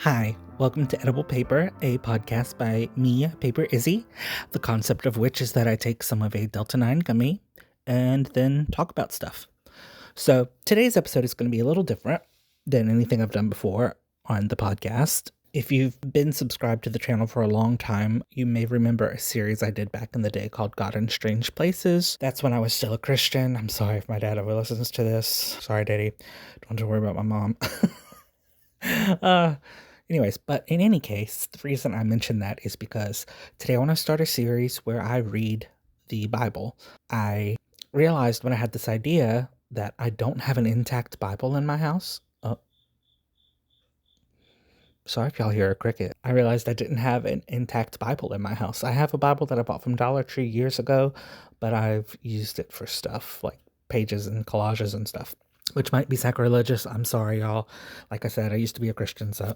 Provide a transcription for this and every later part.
Hi, welcome to Edible Paper, a podcast by me, Paper Izzy, the concept of which is that I take some of a Delta 9 gummy and then talk about stuff. So today's episode is going to be a little different than anything I've done before on the podcast. If you've been subscribed to the channel for a long time, you may remember a series I did back in the day called God in Strange Places. That's when I was still a Christian. I'm sorry if my dad ever listens to this. Sorry, Daddy. Don't have to worry about my mom. Anyways, but in any case, the reason I mention that is because today I want to start a series where I read the Bible. I realized when I had this idea that I don't have an intact Bible in my house. Sorry if y'all hear a cricket. I realized I didn't have an intact Bible in my house. I have a Bible that I bought from Dollar Tree years ago, but I've used it for stuff like pages and collages and stuff, which might be sacrilegious. I'm sorry, y'all. Like I said, I used to be a Christian, so...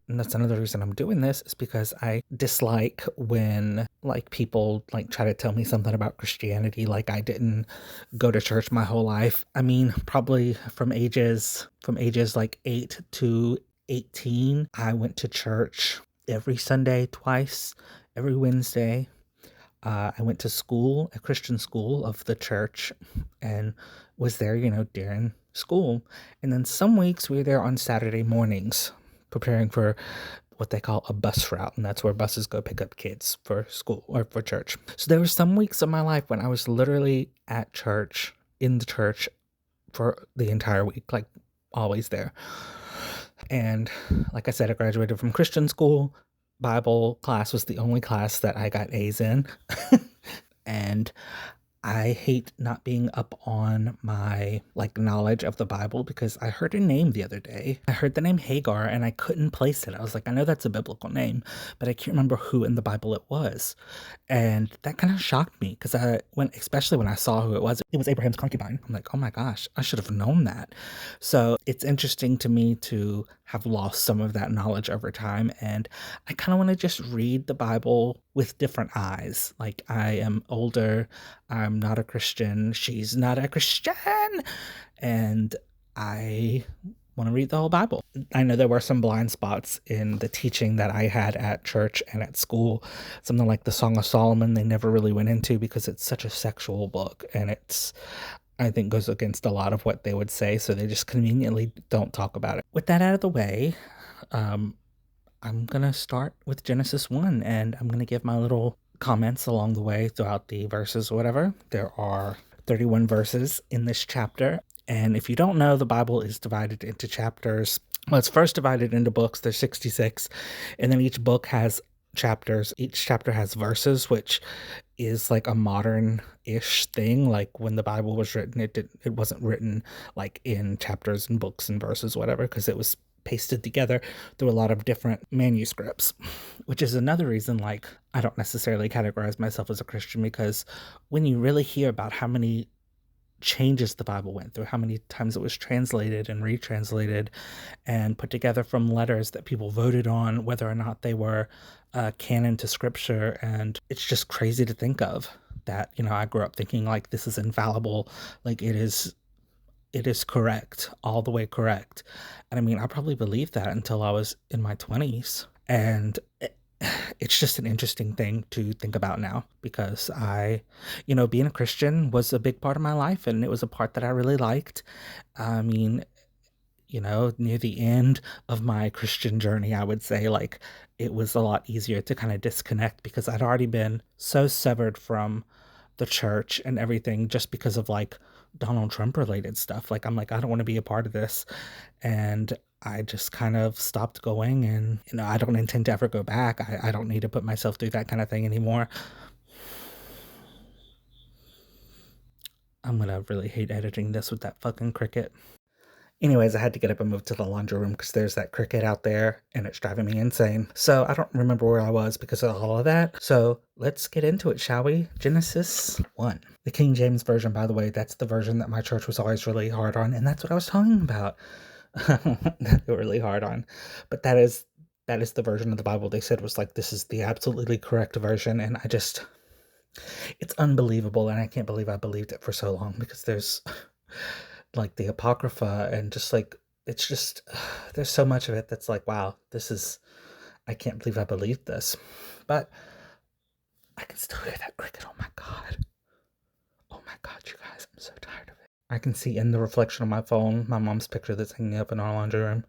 And that's another reason I'm doing this is because I dislike when people try to tell me something about Christianity like I didn't go to church my whole life. I mean, probably from ages like 8 to 18, I went to church every Sunday, twice, every Wednesday. I went to school, a Christian school of the church, and was there, during school. And then some weeks we were there on Saturday mornings, preparing for what they call a bus route, and that's where buses go pick up kids for school or for church. So there were some weeks of my life when I was literally at church, in the church, for the entire week, like always there. And like I said, I graduated from Christian school. Bible class was the only class that I got A's in. And I hate not being up on my knowledge of the Bible because I heard a name the other day. I heard the name Hagar and I couldn't place it. I was like, I know that's a biblical name, but I can't remember who in the Bible it was. And that kind of shocked me because especially when I saw who it was Abraham's concubine. I'm like, oh my gosh, I should have known that. So it's interesting to me to have lost some of that knowledge over time. And I kind of want to just read the Bible with different eyes. Like, I am older. I'm not a Christian. She's not a Christian. And I want to read the whole Bible. I know there were some blind spots in the teaching that I had at church and at school. Something like the Song of Solomon, they never really went into because it's such a sexual book. And I think goes against a lot of what they would say. So they just conveniently don't talk about it. With that out of the way, I'm going to start with Genesis 1 and I'm going to give my little comments along the way throughout the verses or whatever. There are 31 verses in this chapter. And if you don't know, the Bible is divided into chapters. Well, it's first divided into books. There's 66. And then each book has chapters. Each chapter has verses, which is like a modern-ish thing. Like when the Bible was written, it wasn't written like in chapters and books and verses, whatever, because it was pasted together through a lot of different manuscripts, which is another reason I don't necessarily categorize myself as a Christian, because when you really hear about how many changes the Bible went through, how many times it was translated and retranslated and put together from letters that people voted on whether or not they were canon to scripture, and it's just crazy to think of that. I grew up thinking this is infallible, it is correct, all the way correct. And I mean, I probably believed that until I was in my 20s. And it's just an interesting thing to think about now because being a Christian was a big part of my life and it was a part that I really liked. I mean, near the end of my Christian journey, I would say it was a lot easier to kind of disconnect because I'd already been so severed from the church and everything just because of Donald Trump related stuff. I'm I don't want to be a part of this. And I just kind of stopped going, and I don't intend to ever go back. I don't need to put myself through that kind of thing anymore. I'm gonna really hate editing this with that fucking cricket. Anyways, I had to get up and move to the laundry room because there's that cricket out there and it's driving me insane. So I don't remember where I was because of all of that. So let's get into it, shall we? Genesis 1. The King James Version, by the way, that's the version that my church was always really hard on. And that's what I was talking about. They were really hard on. But that is the version of the Bible they said was this is the absolutely correct version. And it's unbelievable. And I can't believe I believed it for so long because there's the Apocrypha and just it's just, there's so much of it that's like, wow, I can't believe I believed this. But I can still hear that cricket. Oh my God. Oh my God, you guys, I'm so tired of it. I can see in the reflection of my phone my mom's picture that's hanging up in our laundry room.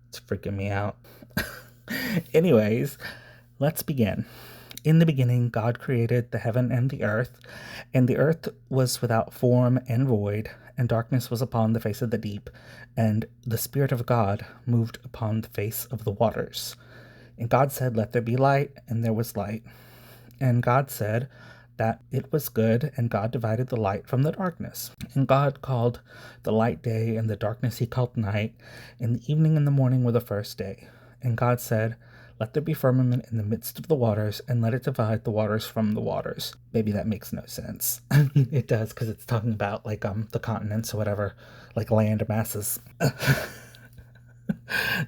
It's freaking me out. Anyways, let's begin. In the beginning, God created the heaven and the earth was without form and void, and darkness was upon the face of the deep, and the Spirit of God moved upon the face of the waters. And God said, "Let there be light," and there was light. And God said that it was good, and God divided the light from the darkness. And God called the light day, and the darkness he called night, and the evening and the morning were the first day. And God said, "Let there be firmament in the midst of the waters, and let it divide the waters from the waters." Maybe that makes no sense. I mean, it does, because it's talking about, like, the continents or whatever, like land masses.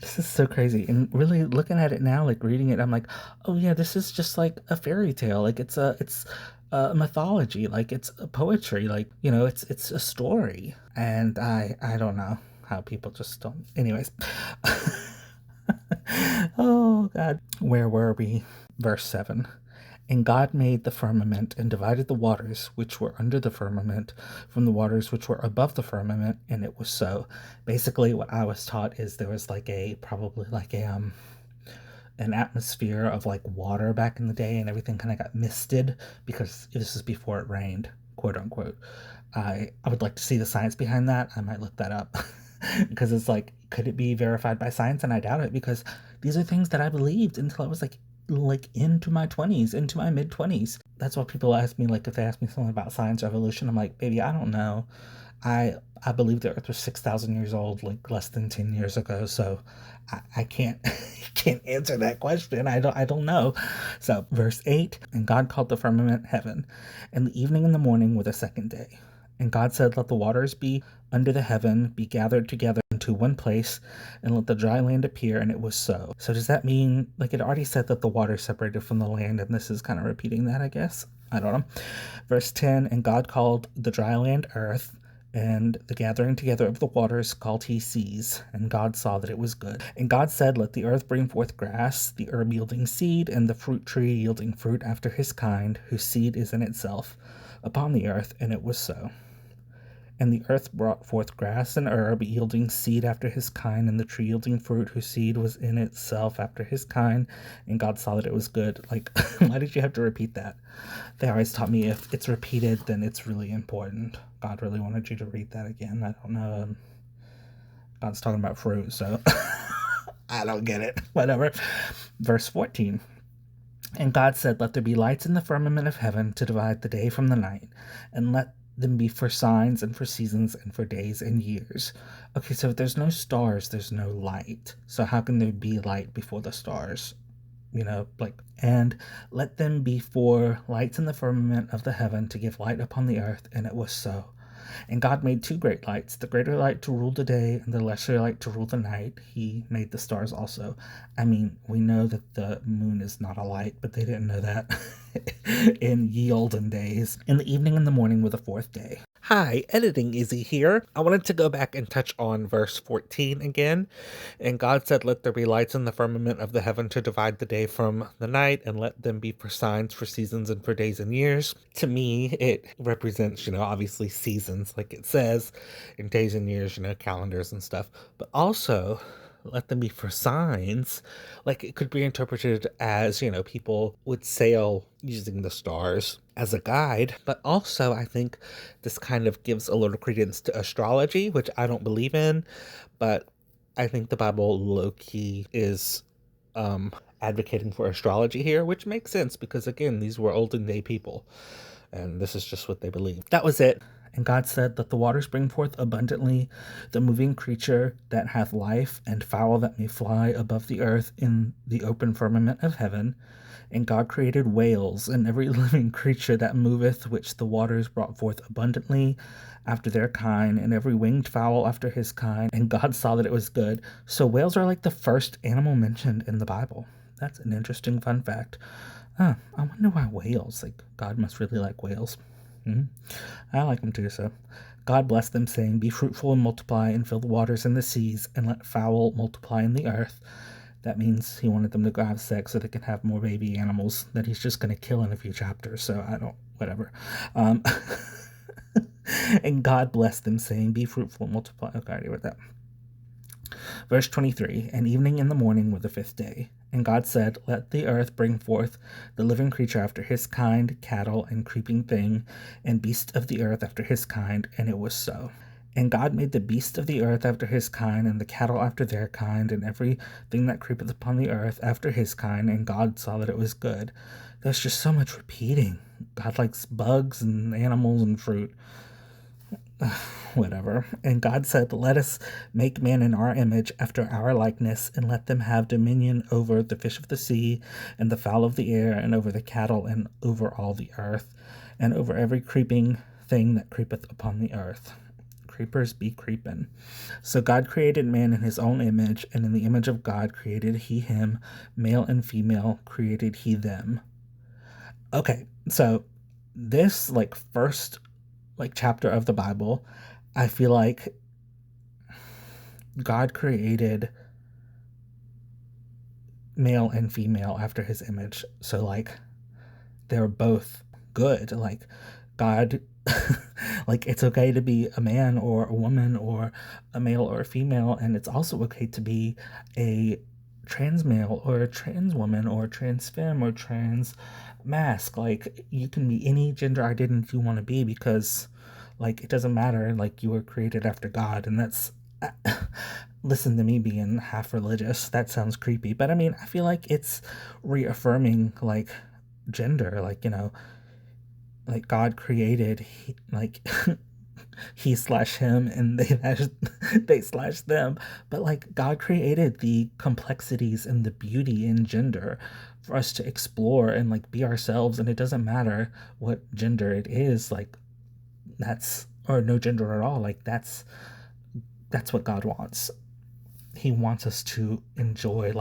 This is so crazy. And really looking at it now, like reading it, I'm like, oh yeah, this is just like a fairy tale. Like it's a mythology. Like it's a poetry. Like, it's a story. And I don't know how people just don't. Anyways. Oh God. Where were we? Verse 7. And God made the firmament and divided the waters which were under the firmament from the waters which were above the firmament, and it was so. Basically, what I was taught is there was probably like an atmosphere of like water back in the day, and everything kind of got misted because this is before it rained, quote unquote. I would like to see the science behind that. I might look that up because it's like, could it be verified by science? And I doubt it, because these are things that I believed until I was like into my 20s, into my mid 20s. That's what people ask me, like if they ask me something about science or evolution, I'm like, baby, I don't know. I believe the earth was 6,000 years old, like less than 10 years ago, so I can't can't answer that question. I don't know. So verse 8, and God called the firmament heaven, and the evening and the morning were the second day. And God said, "Let the waters be under the heaven be gathered together into one place, and let the dry land appear," and it was so. So does that mean, like, it already said that the water separated from the land, and this is kind of repeating that, I guess? I don't know. Verse 10, and God called the dry land earth, and the gathering together of the waters called he seas. And God saw that it was good. And God said, "Let the earth bring forth grass, the herb yielding seed, and the fruit tree yielding fruit after his kind, whose seed is in itself, upon the earth," and it was so. And the earth brought forth grass and herb, yielding seed after his kind, and the tree yielding fruit, whose seed was in itself after his kind. And God saw that it was good. Like, why did you have to repeat that? They always taught me if it's repeated, then it's really important. God really wanted you to read that again. I don't know. God's talking about fruit, so I don't get it. Whatever. Verse 14. And God said, "Let there be lights in the firmament of heaven to divide the day from the night, and let them be for signs and for seasons and for days and years." Okay, so if there's no stars, there's no light. So how can there be light before the stars? And let them be for lights in the firmament of the heaven to give light upon the earth, and it was so. And God made two great lights, the greater light to rule the day, and the lesser light to rule the night. He made the stars also. I mean, we know that the moon is not a light, but they didn't know that in ye olden days. In the evening and the morning were the fourth day. Hi, Editing Izzy here. I wanted to go back and touch on verse 14 again. And God said, "Let there be lights in the firmament of the heaven to divide the day from the night, and let them be for signs, for seasons, and for days and years." To me, it represents, obviously seasons, like it says, in days and years, calendars and stuff. But also, let them be for signs. Like, it could be interpreted as, people would sail using the stars as a guide. But also, I think this kind of gives a little credence to astrology, which I don't believe in, but I think the Bible low-key is advocating for astrology here, which makes sense because, again, these were olden day people, and this is just what they believed. That was it. And God said, "Let the waters bring forth abundantly the moving creature that hath life, and fowl that may fly above the earth in the open firmament of heaven." And God created whales and every living creature that moveth, which the waters brought forth abundantly after their kind, and every winged fowl after his kind. And God saw that it was good. So whales are like the first animal mentioned in the Bible. That's an interesting fun fact. I wonder why whales. Like, God must really like whales. I like them too, so. God blessed them, saying, "Be fruitful and multiply, and fill the waters and the seas, and let fowl multiply in the earth." That means he wanted them to go have sex so they can have more baby animals that he's just going to kill in a few chapters. So I don't, whatever. Um, and God blessed them, saying, "Be fruitful and multiply." Okay, I already read that. Verse 23, and evening and the morning were the fifth day. And God said, "Let the earth bring forth the living creature after his kind, cattle and creeping thing, and beast of the earth after his kind." And it was so. And God made the beast of the earth after his kind, and the cattle after their kind, and everything that creepeth upon the earth after his kind. And God saw that it was good. There's just so much repeating. God likes bugs and animals and fruit. Whatever. And God said, "Let us make man in our image, after our likeness, and let them have dominion over the fish of the sea, and the fowl of the air, and over the cattle, and over all the earth, and over every creeping thing that creepeth upon the earth." Creepers be creepin'. So God created man in his own image, and in the image of God created he him, male and female created he them. Okay, so this first chapter of the Bible, I feel like God created male and female after his image. So they're both good. God it's okay to be a man or a woman or a male or a female, and it's also okay to be a trans male or a trans woman or trans femme or trans mask. You can be any gender identity you want to be, because it doesn't matter. You were created after God, and that's listen to me being half religious, that sounds creepy, but I mean, I feel like it's reaffirming gender. God created he slash him, and they slash them, but God created the complexities and the beauty in gender for us to explore and be ourselves, and it doesn't matter what gender it is. That's or no gender at all. That's what God wants. He wants us to enjoy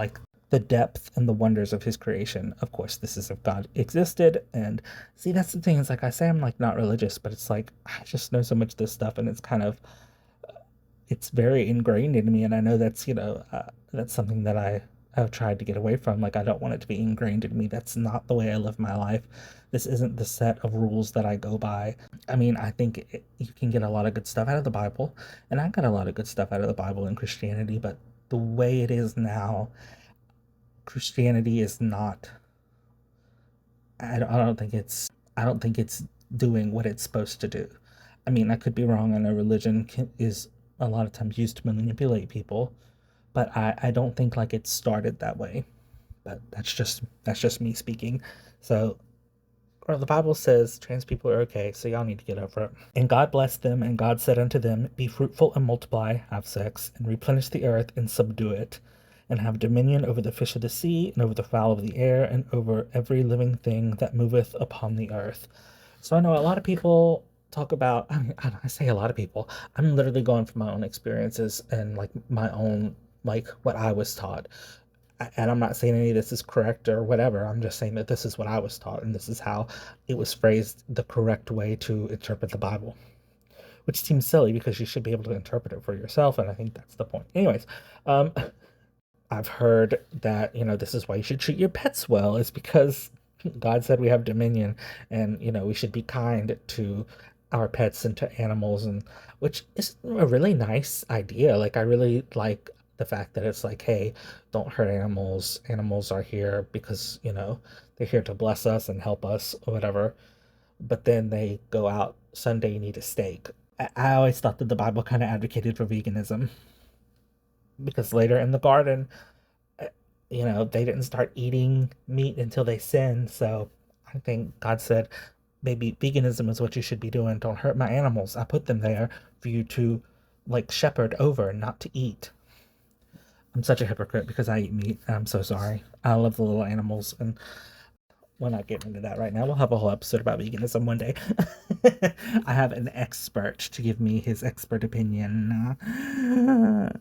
the depth and the wonders of his creation. Of course, this is if God existed. And see, that's the thing. It's I say I'm not religious, but it's I just know so much of this stuff, and it's kind of it's very ingrained in me. And I know that's that's something that I've tried to get away from. I don't want it to be ingrained in me. That's not the way I live my life. This isn't the set of rules that I go by. I mean, I think you can get a lot of good stuff out of the Bible, and I got a lot of good stuff out of the Bible and Christianity, but the way it is now, Christianity is not. I don't think it's doing what it's supposed to do. I mean, I could be wrong. I know religion is a lot of times used to manipulate people, but I don't think it started that way. But that's just me speaking. So, or the Bible says trans people are okay, so y'all need to get over it. And God blessed them, and God said unto them, "Be fruitful and multiply, have sex, and replenish the earth and subdue it, and have dominion over the fish of the sea, and over the fowl of the air, and over every living thing that moveth upon the earth." So I know a lot of people talk about, I mean, I say a lot of people, I'm literally going from my own experiences and my own, what I was taught. And I'm not saying any of this is correct or whatever. I'm just saying that this is what I was taught, and this is how it was phrased the correct way to interpret the Bible, which seems silly because you should be able to interpret it for yourself, and I think that's the point. Anyways, um, I've heard that, this is why you should treat your pets well, is because God said we have dominion, and, we should be kind to our pets and to animals, and which is a really nice idea. I really like the fact that it's hey, don't hurt animals. Animals are here because, they're here to bless us and help us or whatever. But then they go out, Sunday, you need a steak. I always thought that the Bible kind of advocated for veganism, because later in the garden, uh, they didn't start eating meat until they sinned. So I think God said, maybe veganism is what you should be doing. Don't hurt my animals. I put them there for you to shepherd over, not to eat. I'm such a hypocrite because I eat meat. I'm so sorry. I love the little animals, and we're not getting into that right now. We'll have a whole episode about veganism one day. I have an expert to give me his expert opinion.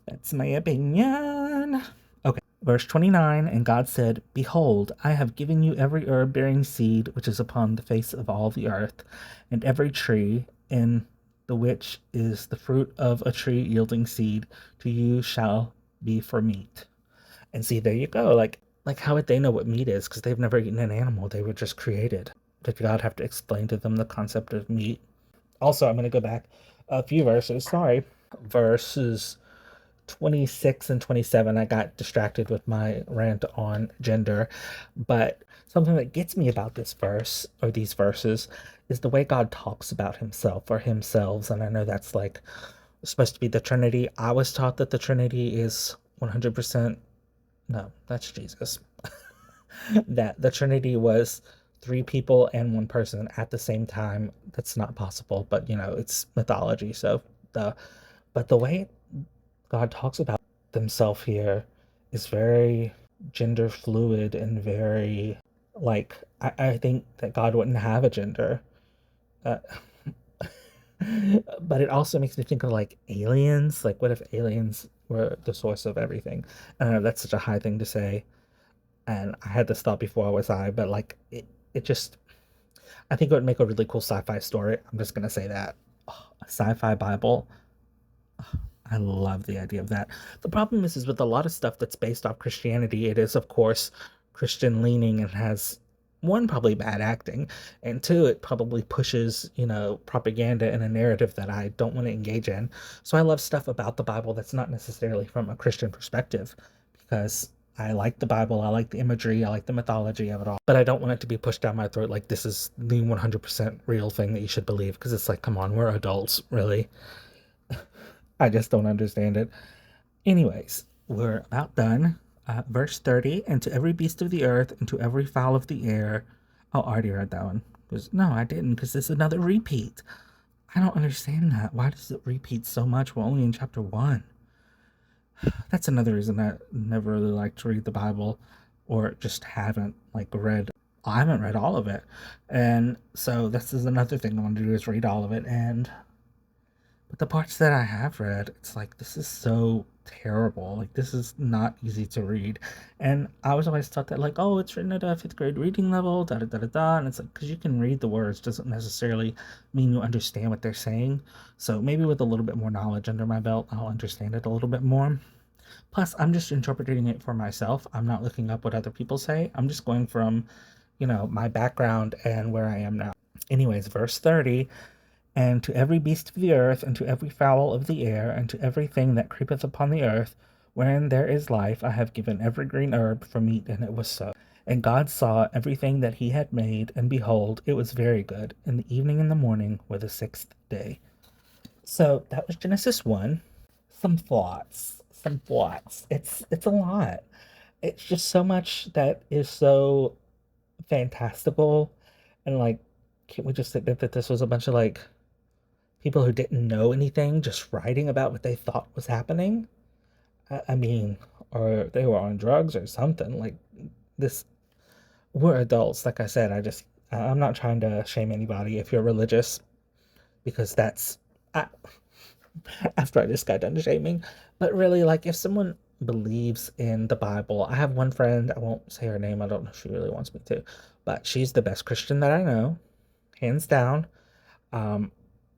That's my opinion. Okay, verse 29, and God said, "Behold, I have given you every herb bearing seed which is upon the face of all the earth, and every tree in the which is the fruit of a tree yielding seed, to you shall be for meat. And see, there you go. Like how would they know what meat is? Because they've never eaten an animal. They were just created. Did God have to explain to them the concept of meat? Also, I'm going to go back a few verses. Sorry. Verses 26 and 27. I got distracted with my rant on gender. But something that gets me about this verse or these verses is the way God talks about himself or himself. And I know that's like supposed to be the Trinity. I was taught that the Trinity is 100%. No, that's Jesus. That the Trinity was three people and one person at the same time. That's not possible, but it's mythology. So the but the way God talks about himself here is very gender fluid and very like I think that God wouldn't have a gender. Uh, but it also makes me think of like aliens. Like, what if aliens were the source of everything? I don't know, that's such a high thing to say. And I had this thought before I was high, but like it just, I think it would make a really cool sci fi story. I'm just going to say that. Oh, a sci fi Bible. I love the idea of that. The problem is with a lot of stuff that's based off Christianity, it is, of course, Christian leaning and has one, probably bad acting, and two, it probably pushes, propaganda and a narrative that I don't want to engage in. So I love stuff about the Bible that's not necessarily from a Christian perspective because I like the Bible, I like the imagery, I like the mythology of it all, but I don't want it to be pushed down my throat like this is the 100% real thing that you should believe because it's like, come on, we're adults, really. I just don't understand it. Anyways, we're about done. Verse 30, and to every beast of the earth, and to every fowl of the air. Oh, I already read that one. No, I didn't, because it's another repeat. I don't understand that. Why does it repeat so much? We're only in chapter 1. That's another reason I never really like to read the Bible, or just haven't, read. I haven't read all of it. And so this is another thing I want to do is read all of it, and but the parts that I have read, it's like, this is so terrible. Like, this is not easy to read. And I was always taught that, like, oh, it's written at a fifth grade reading level, da da da da da. And it's like, because you can read the words doesn't necessarily mean you understand what they're saying. So maybe with a little bit more knowledge under my belt, I'll understand it a little bit more. Plus, I'm just interpreting it for myself. I'm not looking up what other people say. I'm just going from, my background and where I am now. Anyways, verse 30. And to every beast of the earth, and to every fowl of the air, and to everything that creepeth upon the earth, wherein there is life, I have given every green herb for meat, and it was so. And God saw everything that he had made, and behold, it was very good. And the evening and the morning were the sixth day. So that was Genesis 1. Some thoughts. Some thoughts. It's a lot. It's just so much that is so fantastical. And can't we just admit that this was a bunch of people who didn't know anything just writing about what they thought was happening? I mean, or they were on drugs or something. Like this, we're adults. Like I said, I'm not trying to shame anybody if you're religious because I, after I just got done shaming. But really, if someone believes in the Bible, I have one friend, I won't say her name, I don't know if she really wants me to, but she's the best Christian that I know, hands down. Um,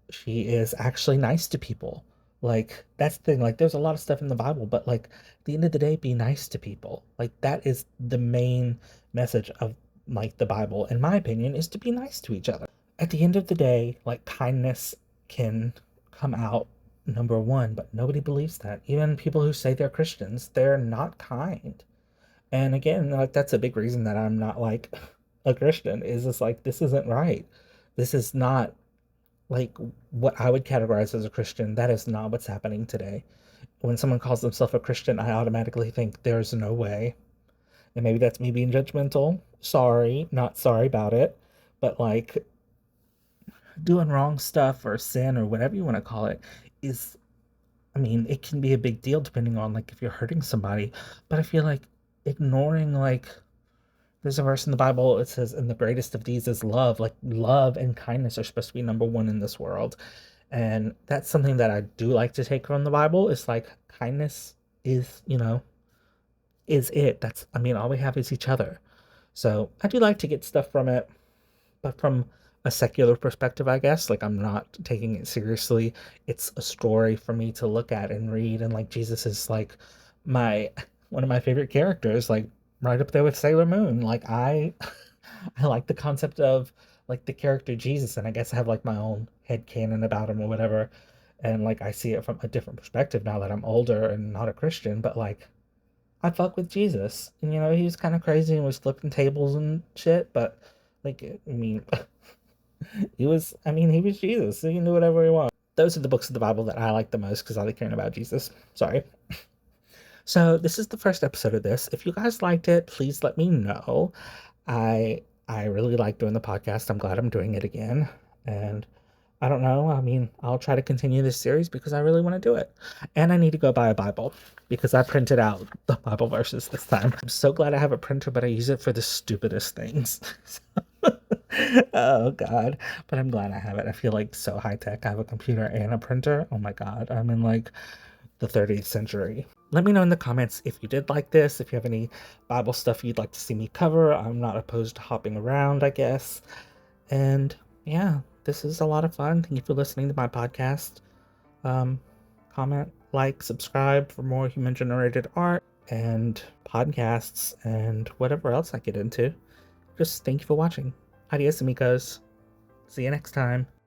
she is actually nice to people. That's the thing. There's a lot of stuff in the Bible, but at the end of the day, be nice to people. That is the main message of the Bible, in my opinion, is to be nice to each other. At the end of the day, kindness can come out number one, but nobody believes that. Even people who say they're Christians, they're not kind. And again, that's a big reason that I'm not a Christian, is just this isn't right. This is not what I would categorize as a Christian. That is not what's happening today. When someone calls themselves a Christian, I automatically think there's no way. And maybe that's me being judgmental. Sorry, not sorry about it. But doing wrong stuff or sin or whatever you want to call it is, I mean, it can be a big deal depending on if you're hurting somebody. But I feel ignoring there's a verse in the Bible, it says, and the greatest of these is love. Love and kindness are supposed to be number one in this world. And that's something that I do like to take from the Bible. Is kindness is, is it. All we have is each other. So I do like to get stuff from it, but from a secular perspective, I guess. Like, I'm not taking it seriously. It's a story for me to look at and read, and like Jesus is like my one of my favorite characters, like right up there with Sailor Moon. Like I like the concept of like the character Jesus, and I guess I have like my own head canon about him or whatever. And like I see it from a different perspective now that I'm older and not a Christian, but like I fuck with Jesus. And he was kind of crazy and was flipping tables and shit, but like I mean he was Jesus, so he can do whatever he wants. Those are the books of the Bible that I like the most because I like hearing about Jesus. Sorry. So this is the first episode of this. If you guys liked it, please let me know. I really like doing the podcast. I'm glad I'm doing it again. And I don't know. I mean, I'll try to continue this series because I really want to do it. And I need to go buy a Bible because I printed out the Bible verses this time. I'm so glad I have a printer, but I use it for the stupidest things. Oh God. But I'm glad I have it. I feel like so high tech. I have a computer and a printer. Oh my God. I'm in like the 30th century. Let me know in the comments if you did like this, if you have any Bible stuff you'd like to see me cover. I'm not opposed to hopping around, I guess. And yeah, this is a lot of fun. Thank you for listening to my podcast. Comment, like, subscribe for more human generated art and podcasts and whatever else I get into. Just thank you for watching. Adios, amigos. See you next time.